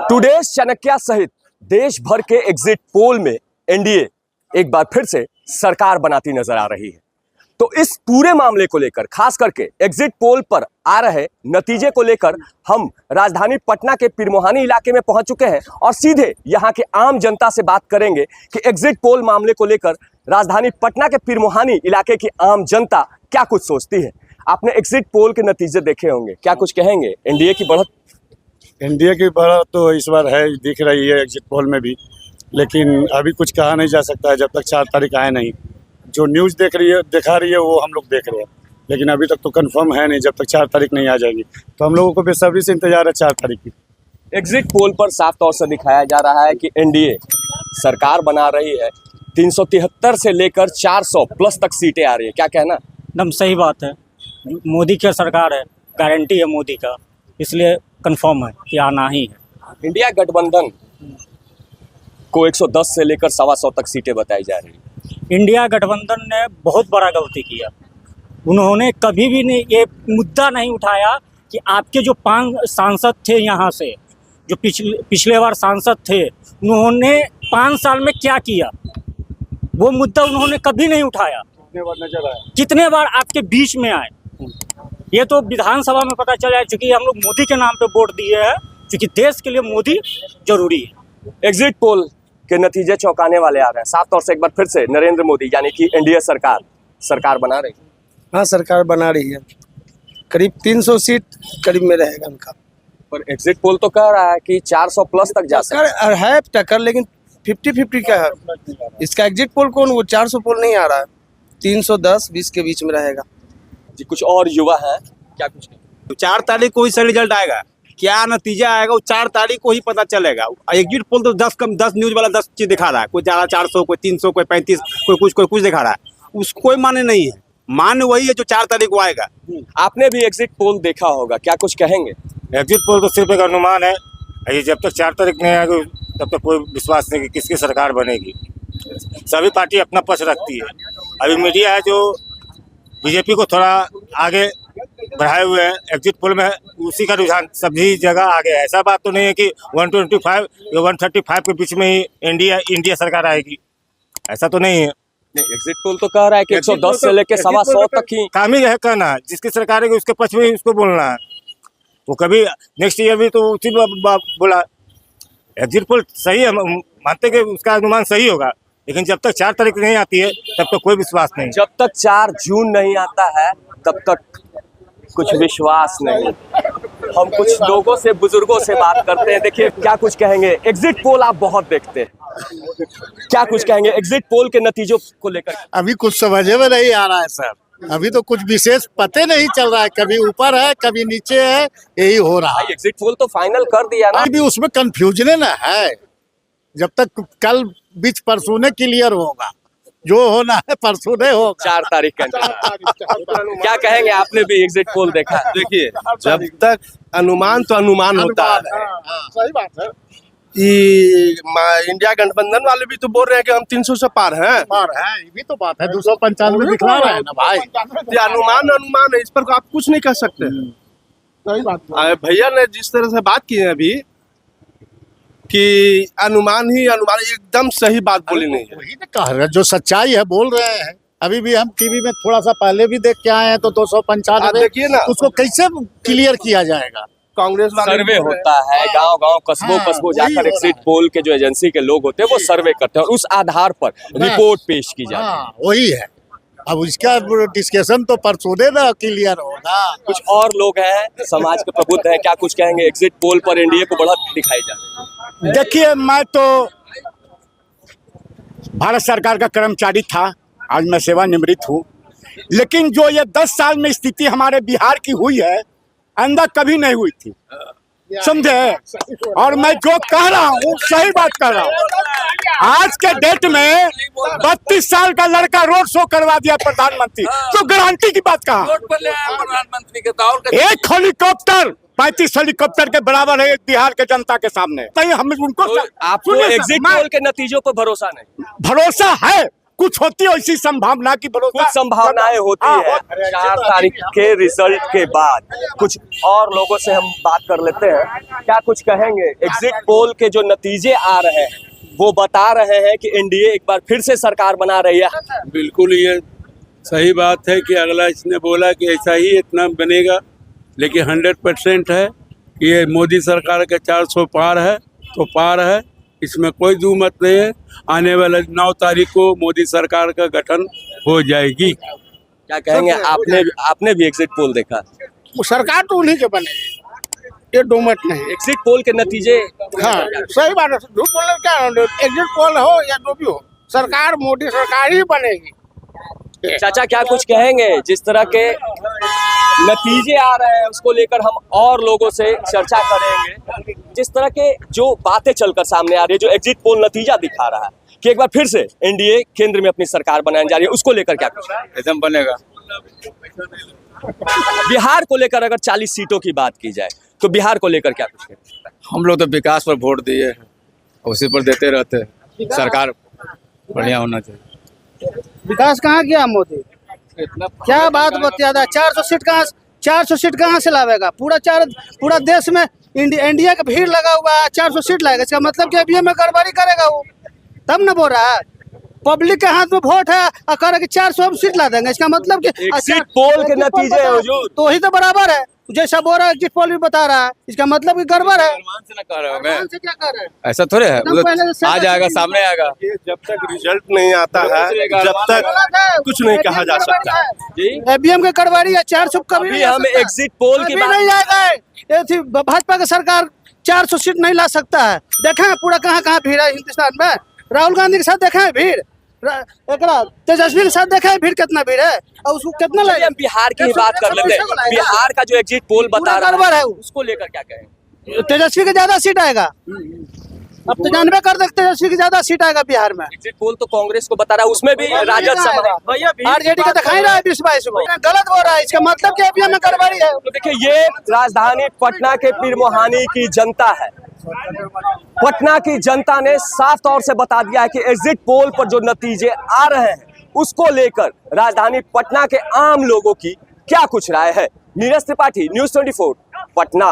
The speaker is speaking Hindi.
टुडेस चाणक्य सहित देश भर के एग्जिट पोल में एनडीए एक बार फिर से सरकार बनाती नजर आ रही है। तो इस पूरे मामले को लेकर, खास करके एग्जिट पोल पर आ रहे नतीजे को लेकर, हम राजधानी पटना के पिरमोहानी इलाके में पहुंच चुके हैं और सीधे यहां के आम जनता से बात करेंगे कि एग्जिट पोल मामले को लेकर राजधानी पटना के पिरमोहानी इलाके की आम जनता क्या कुछ सोचती है। आपने एग्जिट पोल के नतीजे देखे होंगे, क्या कुछ कहेंगे? एनडीए की बढ़त तो इस बार है, दिख रही है एग्जिट पोल में भी, लेकिन अभी कुछ कहा नहीं जा सकता है जब तक 4 तारीख आए नहीं। जो न्यूज़ दिखा रही है वो हम लोग देख रहे हैं, लेकिन अभी तक तो कंफर्म है नहीं जब तक 4 तारीख नहीं आ जाएगी। तो हम लोगों को बेसब्री से इंतजार है 4 तारीख की। एग्जिट पोल पर साफ तौर से दिखाया जा रहा है कि एनडीए सरकार बना रही है। 373 से लेकर 400 प्लस तक सीटें आ रही है, क्या कहना? एकदम सही बात है। मोदी की सरकार है, गारंटी है मोदी का, इसलिए कंफर्म है कि आना ही है। इंडिया गठबंधन को 110 से लेकर 125 तक सीटें बताई जा रही है। इंडिया गठबंधन ने बहुत बड़ा गलती किया। उन्होंने कभी भी नहीं ये मुद्दा नहीं उठाया कि आपके जो 5 सांसद थे यहाँ से, जो पिछले बार सांसद थे, उन्होंने 5 साल में क्या किया, वो मुद्दा उन्होंने कभी नहीं उठाया। कितने बार आपके बीच में आए, ये तो विधानसभा में पता चला है, चूंकि हम लोग मोदी के नाम पे वोट दिए हैं, क्योंकि देश के लिए मोदी जरूरी है। एग्जिट पोल के नतीजे चौंकाने वाले आ रहे हैं। साफ तौर से एक बार फिर से नरेंद्र मोदी यानी कि एनडीए सरकार बना रही है। हाँ, सरकार बना रही है। करीब 300 सीट करीब में रहेगा उनका। पर एग्जिट पोल तो कह रहा है कि 400 प्लस तक जा सकता है टक्कर, लेकिन 50-50 का है इसका। एग्जिट पोल कौन, वो 400 पोल नहीं आ रहा है, 310-20 के बीच में रहेगा जी। कुछ और युवा हैं, क्या कुछ? 4 तारीख को ही सही रिजल्ट आएगा, क्या नतीजा आएगा वो 4 तारीख को ही पता चलेगा। एग्जिट पोल तो 10 न्यूज वाला 10 चीज दिखा रहा है, कोई ज़्यादा 400, कोई 300, कोई 35, कोई कुछ दिखा रहा है। उसको कोई माने नहीं है, मान्य वही है जो 4 तारीख को आएगा। आपने भी एग्जिट पोल देखा होगा, क्या कुछ कहेंगे? एग्जिट पोल तो सिर्फ एक अनुमान है। ये जब तक 4 तारीख नहीं आएगी तब तक कोई विश्वास नहीं कि किसकी सरकार बनेगी। सभी पार्टी अपना पक्ष रखती है। अभी मीडिया है जो बीजेपी को थोड़ा आगे बढ़ाए हुए हैं एग्जिट पोल में, उसी का रुझान सभी जगह आगे है। ऐसा बात तो नहीं है कि 125 या 135 के बीच में ही इंडिया सरकार आएगी, ऐसा तो नहीं है। एग्जिट पोल तो कह रहा है कि 110 से लेकर 125 तक ही काम ही है कहना, जिसकी सरकार है उसके पक्ष में ही उसको बोलना है। वो कभी नेक्स्ट ईयर भी तो उसी बोला। एग्जिट पोल सही है, मानते कि उसका अनुमान सही होगा, लेकिन जब तक 4 तारीख नहीं आती है तब तक कोई विश्वास नहीं। जब तक 4 जून नहीं आता है तब तक कुछ विश्वास नहीं। हम कुछ लोगों से, बुजुर्गों से बात करते हैं। देखिए क्या कुछ कहेंगे। एग्जिट पोल आप बहुत देखते हैं, क्या कुछ कहेंगे एग्जिट पोल के नतीजों को लेकर? अभी कुछ समझ में नहीं आ रहा है सर, अभी तो कुछ विशेष पते नहीं चल रहा है, कभी ऊपर है कभी नीचे है, यही हो रहा है। एग्जिट पोल तो फाइनल कर दिया ना, अभी उसमें कंफ्यूजन है। जब तक कल बीच परसों ने क्लियर होगा, जो होना है परसों नहीं होगा। 4 तारीख का क्या कहेंगे? आपने भी एग्जिट पोल देखा? देखिए, जब तक अनुमान तो अनुमान होता है। सही बात है। इंडिया गठबंधन वाले भी तो बोल रहे हैं कि हम 300 से पार हैं। ये भी तो बात है, 295 दिखला रहा है ना भाई। ये अनुमान है, इस पर आप कुछ नहीं कर सकते। सही बात है। भैया ने जिस तरह से बात की है अभी कि अनुमान एकदम सही बात बोली नहीं है। वही तो कह रहे हैं, जो सच्चाई है बोल रहे हैं। अभी भी हम टीवी में थोड़ा सा पहले भी देख के आए हैं, तो 295 देखिए ना, उसको कैसे क्लियर किया जाएगा? कांग्रेस वाले सर्वे होता है, गांव कस्बों जाकर एग्जिट पोल के जो एजेंसी के लोग होते हैं वो सर्वे करते हैं और उस आधार पर रिपोर्ट पेश की जाती है। वही है। अब उसका डिस्कशन तो परसों ना क्लियर होगा। कुछ और लोग हैं, समाज के प्रबुद्ध हैं, क्या कुछ कहेंगे? एग्जिट पोल पर एनडीए को बढ़त दिखाई जा रही है। देखिए, मैं तो भारत सरकार का कर्मचारी था, आज मैं सेवानिवृत्त हूँ, लेकिन जो ये 10 साल में स्थिति हमारे बिहार की हुई है, अंदर कभी नहीं हुई थी, समझे? और मैं जो कह रहा हूँ सही बात कर रहा हूँ। आज के डेट में 32 साल का लड़का रोड शो करवा दिया प्रधानमंत्री, तो गारंटी की बात कहाँ? प्रधानमंत्री के एक हेलीकॉप्टर 35 हेलीकॉप्टर के बराबर है बिहार के जनता के सामने। हम उनको आपको एग्जिट पोल के नतीजों पर भरोसा नहीं? भरोसा है, कुछ होती है ऐसी संभावना की भरोसा कुछ संभावनाएं होती हाँ, है। 4 तारीख के रिजल्ट के बाद कुछ और लोगों से हम बात कर लेते हैं। क्या कुछ कहेंगे? एग्जिट पोल के जो नतीजे आ रहे हैं वो बता रहे हैं कि एनडीए एक बार फिर से सरकार बना रही है। बिल्कुल ये सही बात है कि अगला इसने बोला कि ऐसा ही इतना बनेगा, लेकिन 100% है कि ये मोदी सरकार का 400 पार है तो पार है, इसमें कोई दुमत नहीं है। आने वाले 9 तारीख को मोदी सरकार का गठन हो जाएगी। क्या कहेंगे? आपने भी एग्जिट पोल देखा? वो सरकार तो उन्हीं के बनेगी, ये दुमत नहीं। एग्जिट पोल के नतीजे हाँ सही बात है, झूठ बोलने क्या, एग्जिट पोल हो या जो भी हो, सरकार मोदी सरकार ही बनेगी। चाचा क्या कुछ कहेंगे? जिस तरह के नतीजे आ रहे हैं उसको लेकर हम और लोगों से चर्चा करेंगे। जिस तरह के जो बातें चलकर सामने आ रही है, जो एग्जिट पोल नतीजा दिखा रहा है कि एक बार फिर से एनडीए केंद्र में अपनी सरकार बनाने जा रही है, उसको लेकर क्या कुछ एकदम बनेगा। बिहार को लेकर अगर 40 सीटों की बात की जाए तो बिहार को लेकर क्या कुछ है? हम लोग तो विकास पर वोट दिए हैं, उसी पर देते रहते हैं। सरकार बढ़िया होना चाहिए। विकास कहाँ किया मोदी? क्या बात बतिया? 400 सीट कहाँ से लावेगा? पूरा देश में इंडिया का भीड़ लगा हुआ है, 400 सीट लाएगा। इसका मतलब कि अभी में गड़बड़ी करेगा वो, तब न बोल रहा है। पब्लिक के हाथ में वोट है और कह रहे कि 400 हम सीट ला देंगे। इसका मतलब कि एग्जिट पोल के नतीजे हैं हुजूर। तो ही तो बराबर है, जैसा बोल रहा है एग्जिट पोल भी बता रहा है। इसका मतलब कि गड़बड़ है। से ना कह रहे होंगे, कौन से क्या कर रहे हैं? ऐसा थोड़े है, एकदम पहले से आ जाएगा, सामने आएगा। जब तक रिजल्ट नहीं आता है, जब तक कुछ नहीं कहा जा सकता। जी एबीएम के गड़बड़ी है। 400 कभी अभी हम एग्जिट पोल की बात नहीं आएगा। ये थी भाजपा की सरकार 400 सीट नहीं ला सकता है। देखा है पूरा कहाँ भीड़ है हिंदुस्तान में। राहुल गांधी के साथ देखा है भीड़, तेजस्वी के साथ देखा है भीड़ कितना भीड़ है और उसको कितना चलिए लगेगा। हम बिहार की ही बात कर लेते हैं। बिहार का जो एग्जिट पोल बता पूरा रहा गड़बड़ है। उसको लेकर क्या कहेंगे? तेजस्वी के ज्यादा सीट आएगा। अब तो जानबे कर दे तेजस्वी की ज्यादा सीट आएगा बिहार में। एग्जिट पोल तो कांग्रेस को बता रहा है, उसमें भी राजद आरजेडी का दिखाई रहा है 20-22 को, गलत हो रहा है। इसका मतलब कि एबीएम में गड़बड़ी है। तो देखिए ये राजधानी पटना के पीरमोहानी की जनता है। पटना की जनता ने साफ तौर से बता दिया है कि एग्जिट पोल पर जो नतीजे आ रहे हैं उसको लेकर राजधानी पटना के आम लोगों की क्या कुछ राय है। नीरज त्रिपाठी, न्यूज़ 24, पटना।